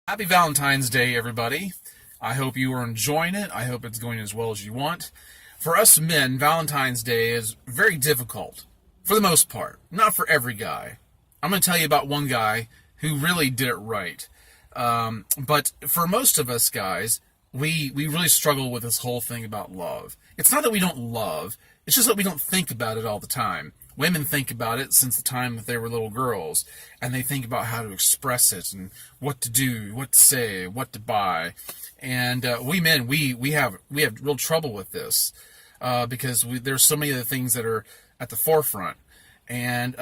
Happy Valentine's Day, everybody. I hope you are enjoying it. I hope it's going as well as you want. For us men, Valentine's Day is very difficult, for the most part. Not for every guy. I'm going to tell you about one guy who really did it right. But for most of us guys, we really struggle with this whole thing about love. It's not that we don't love, it's just that we don't think about it all the time. Women think about it since the time that they were little girls, and they think about how to express it and what to do, what to say, what to buy. And we men, we have real trouble with this because there's so many of the things that are at the forefront, and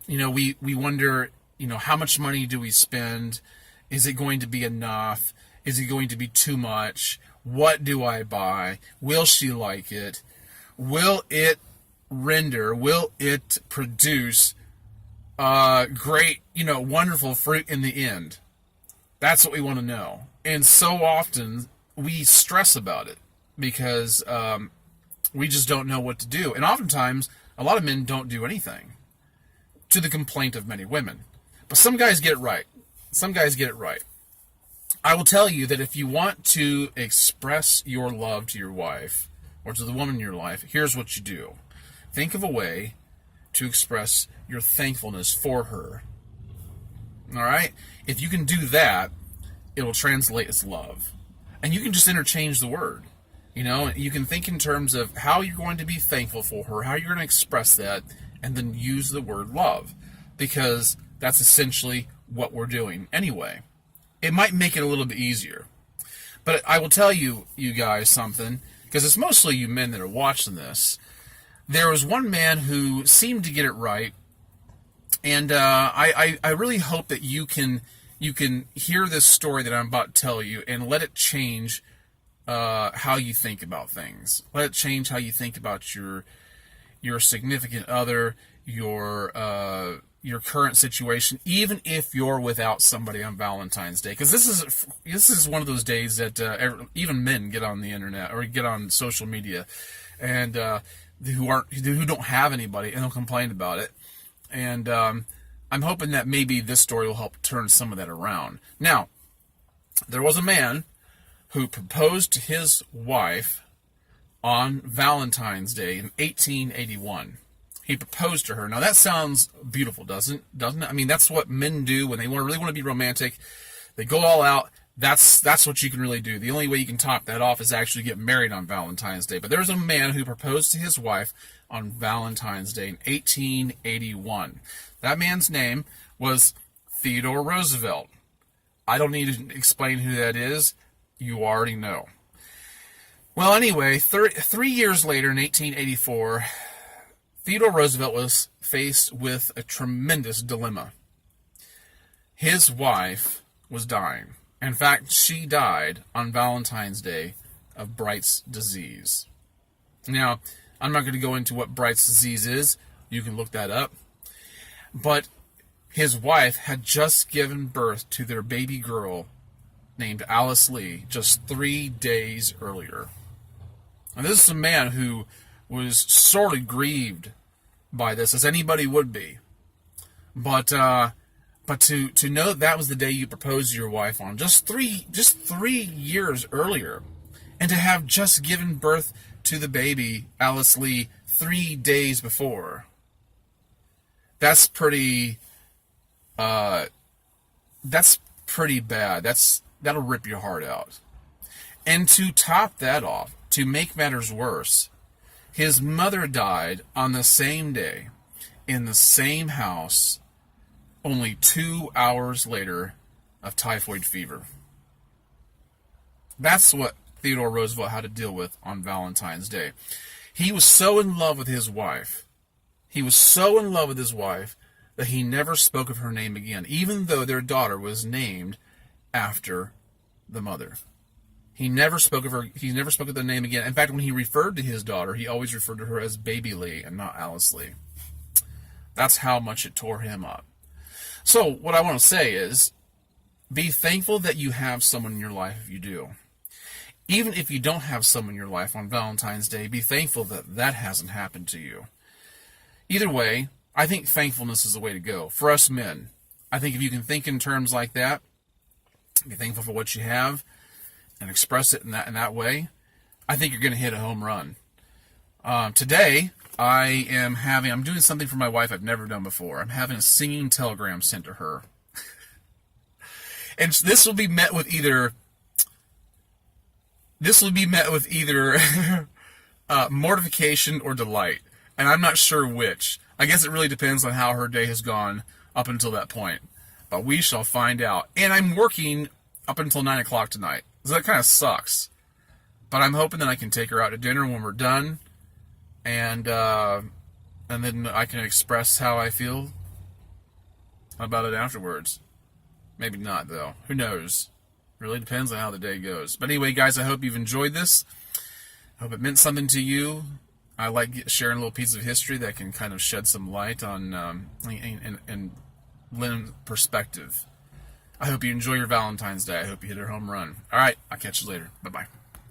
we wonder, how much money do we spend? Is it going to be enough? Is it going to be too much? What do I buy? Will she like it? Will it produce great, wonderful fruit in the end? That's what we want to know. And so often we stress about it because we just don't know what to do. And oftentimes, a lot of men don't do anything, to the complaint of many women. But some guys get it right. Some guys get it right. I will tell you that if you want to express your love to your wife or to the woman in your life, here's what you do. Think of a way to express your thankfulness for her. All right? If you can do that, it will translate as love. And you can just interchange the word. You can think in terms of how you're going to be thankful for her, how you're going to express that, and then use the word love. Because that's essentially what we're doing anyway. It might make it a little bit easier. But I will tell you guys something, because it's mostly you men that are watching this. There was one man who seemed to get it right, and I really hope that you can hear this story that I'm about to tell you and let it change how you think about things. Let it change how you think about your significant other, your current situation, even if you're without somebody on Valentine's Day. Because this is one of those days that even men get on the internet or get on social media, and who don't have anybody, and they'll complain about it. And I'm hoping that maybe this story will help turn some of that around. Now, there was a man who proposed to his wife on Valentine's Day in 1881. He proposed to her. Now that sounds beautiful, doesn't it? I mean, that's what men do when they really want to be romantic. They go all out. That's what you can really do. The only way you can top that off is actually get married on Valentine's Day. But there's a man who proposed to his wife on Valentine's Day in 1881. That man's name was Theodore Roosevelt. I don't need to explain who that is. You already know. Well, anyway, 3 years later in 1884, Theodore Roosevelt was faced with a tremendous dilemma. His wife was dying. In fact, she died on Valentine's Day of Bright's disease. Now, I'm not going to go into what Bright's disease is. You can look that up. But his wife had just given birth to their baby girl named Alice Lee just 3 days earlier. And this is a man who was sorely grieved by this, as anybody would be. But to know that was the day you proposed to your wife on, just three years earlier, and to have just given birth to the baby Alice Lee 3 days before, that's pretty bad. That'll rip your heart out. And to top that off, to make matters worse, his mother died on the same day, in the same house, only 2 hours later, of typhoid fever. That's what Theodore Roosevelt had to deal with on Valentine's Day. He was so in love with his wife. He was so in love with his wife that he never spoke of her name again, even though their daughter was named after the mother. He never spoke of her. He never spoke of the name again. In fact, when he referred to his daughter, he always referred to her as Baby Lee and not Alice Lee. That's how much it tore him up. So what I want to say is, be thankful that you have someone in your life if you do. Even if you don't have someone in your life on Valentine's Day, be thankful that that hasn't happened to you. Either way, I think thankfulness is the way to go. For us men, I think if you can think in terms like that, Be thankful for what you have and express it in that way. I think you're going to hit a home run. Today, I'm doing something for my wife I've never done before. I'm having a singing telegram sent to her. And this will be met with either mortification or delight. And I'm not sure which. I guess it really depends on how her day has gone up until that point. But we shall find out. And I'm working up until 9 o'clock tonight. So that kind of sucks. But I'm hoping that I can take her out to dinner when we're done. And then I can express how I feel about it afterwards. Maybe not, though. Who knows? Really depends on how the day goes. But anyway, guys, I hope you've enjoyed this. I hope it meant something to you. I like sharing a little piece of history that can kind of shed some light on and lend perspective. I hope you enjoy your Valentine's Day. I hope you hit a home run. All right, I'll catch you later. Bye-bye.